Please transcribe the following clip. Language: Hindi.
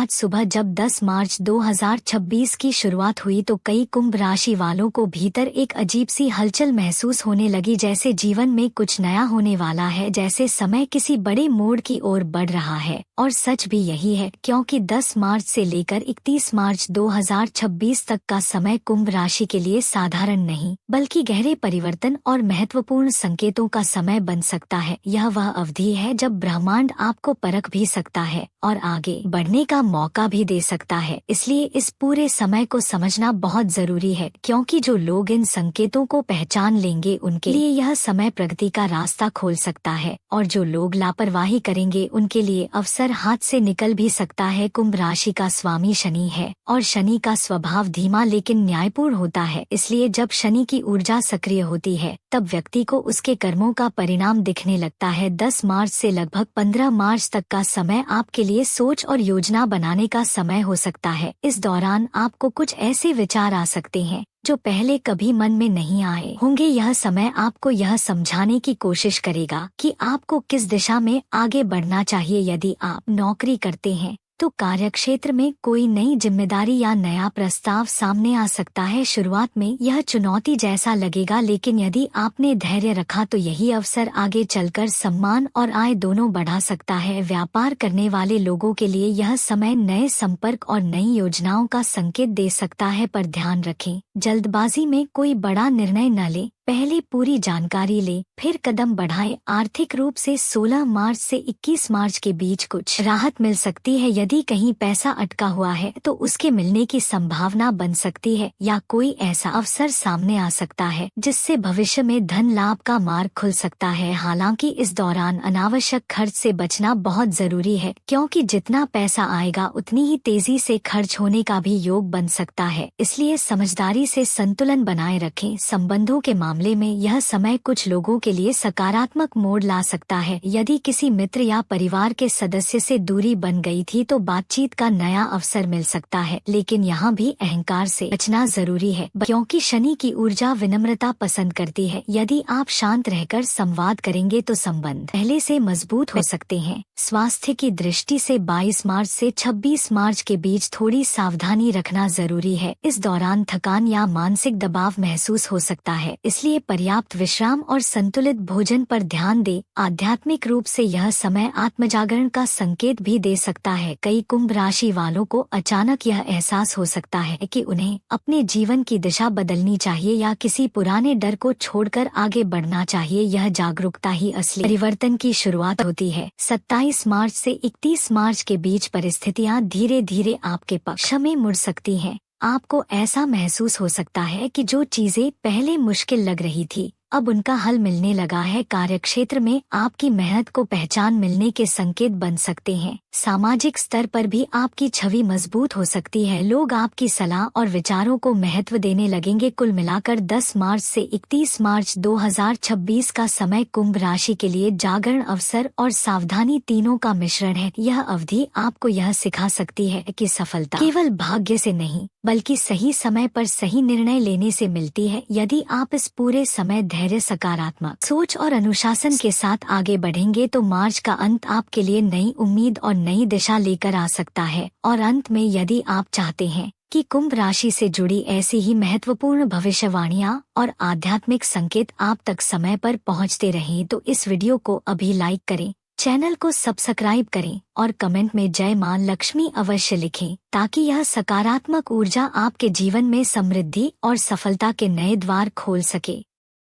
आज सुबह जब 10 मार्च 2026 की शुरुआत हुई तो कई कुंभ राशि वालों को भीतर एक अजीब सी हलचल महसूस होने लगी, जैसे जीवन में कुछ नया होने वाला है, जैसे समय किसी बड़े मोड़ की ओर बढ़ रहा है। और सच भी यही है, क्योंकि 10 मार्च से लेकर 31 मार्च 2026 तक का समय कुंभ राशि के लिए साधारण नहीं बल्कि गहरे परिवर्तन और महत्वपूर्ण संकेतों का समय बन सकता है। यह वह अवधि है जब ब्रह्मांड आपको परख भी सकता है और आगे बढ़ने का मौका भी दे सकता है। इसलिए इस पूरे समय को समझना बहुत जरूरी है, क्योंकि जो लोग इन संकेतों को पहचान लेंगे उनके लिए यह समय प्रगति का रास्ता खोल सकता है, और जो लोग लापरवाही करेंगे उनके लिए अवसर हाथ से निकल भी सकता है। कुंभ राशि का स्वामी शनि है और शनि का स्वभाव धीमा लेकिन न्यायपूर्ण होता है। इसलिए जब शनि की ऊर्जा सक्रिय होती है तब व्यक्ति को उसके कर्मों का परिणाम दिखने लगता है। 10 मार्च से लगभग 15 मार्च तक का समय आपके लिए सोच और योजना बनाने का समय हो सकता है। इस दौरान आपको कुछ ऐसे विचार आ सकते हैं जो पहले कभी मन में नहीं आए होंगे। यह समय आपको यह समझाने की कोशिश करेगा कि आपको किस दिशा में आगे बढ़ना चाहिए। यदि आप नौकरी करते हैं तो कार्यक्षेत्र में कोई नई जिम्मेदारी या नया प्रस्ताव सामने आ सकता है। शुरुआत में यह चुनौती जैसा लगेगा, लेकिन यदि आपने धैर्य रखा तो यही अवसर आगे चलकर सम्मान और आय दोनों बढ़ा सकता है। व्यापार करने वाले लोगों के लिए यह समय नए संपर्क और नई योजनाओं का संकेत दे सकता है, पर ध्यान रखें, जल्दबाजी में कोई बड़ा निर्णय न लें। पहले पूरी जानकारी ले फिर कदम बढ़ाएं। आर्थिक रूप से 16 मार्च से 21 मार्च के बीच कुछ राहत मिल सकती है। यदि कहीं पैसा अटका हुआ है तो उसके मिलने की संभावना बन सकती है, या कोई ऐसा अवसर सामने आ सकता है जिससे भविष्य में धन लाभ का मार्ग खुल सकता है। हालांकि इस दौरान अनावश्यक खर्च से बचना बहुत जरूरी है, क्योंकि जितना पैसा आएगा उतनी ही तेजी से खर्च होने का भी योग बन सकता है। इसलिए समझदारी से संतुलन बनाए रखें। संबंधों के मामले में यह समय कुछ लोगों के लिए सकारात्मक मोड़ ला सकता है। यदि किसी मित्र या परिवार के सदस्य से दूरी बन गई थी तो बातचीत का नया अवसर मिल सकता है, लेकिन यहाँ भी अहंकार से बचना जरूरी है, क्योंकि शनि की ऊर्जा विनम्रता पसंद करती है। यदि आप शांत रहकर संवाद करेंगे तो संबंध पहले से मजबूत हो सकते हैं। स्वास्थ्य की दृष्टि से 22 मार्च से 26 मार्च के बीच थोड़ी सावधानी रखना जरूरी है। इस दौरान थकान या मानसिक दबाव महसूस हो सकता है, इसलिए पर्याप्त विश्राम और संतुलित भोजन पर ध्यान दें। आध्यात्मिक रूप से यह समय आत्मजागरण का संकेत भी दे सकता है। कई कुंभ राशि वालों को अचानक यह एहसास हो सकता है कि उन्हें अपने जीवन की दिशा बदलनी चाहिए या किसी पुराने डर को छोड़कर आगे बढ़ना चाहिए। यह जागरूकता ही असली परिवर्तन की शुरुआत होती है। 27 मार्च से 31 मार्च के बीच परिस्थितियां धीरे धीरे आपके पक्ष में मुड़ सकती हैं। आपको ऐसा महसूस हो सकता है कि जो चीजें पहले मुश्किल लग रही थी अब उनका हल मिलने लगा है। कार्यक्षेत्र में आपकी मेहनत को पहचान मिलने के संकेत बन सकते हैं। सामाजिक स्तर पर भी आपकी छवि मजबूत हो सकती है। लोग आपकी सलाह और विचारों को महत्व देने लगेंगे। कुल मिलाकर 10 मार्च से 31 मार्च 2026 का समय कुंभ राशि के लिए जागरण, अवसर और सावधानी तीनों का मिश्रण है। यह अवधि आपको यह सिखा सकती है कि सफलता केवल भाग्य से नहीं बल्कि सही समय पर सही निर्णय लेने से मिलती है। यदि आप इस पूरे समय धैर्य, सकारात्मक सोच और अनुशासन के साथ आगे बढ़ेंगे तो मार्च का अंत आपके लिए नई उम्मीद और नई दिशा लेकर आ सकता है। और अंत में, यदि आप चाहते हैं कि कुंभ राशि से जुड़ी ऐसी ही महत्वपूर्ण भविष्यवाणियां और आध्यात्मिक संकेत आप तक समय पर पहुंचते रहें, तो इस वीडियो को अभी लाइक करें, चैनल को सब्सक्राइब करें और कमेंट में जय मां लक्ष्मी अवश्य लिखें, ताकि यह सकारात्मक ऊर्जा आपके जीवन में समृद्धि और सफलता के नए द्वार खोल सके।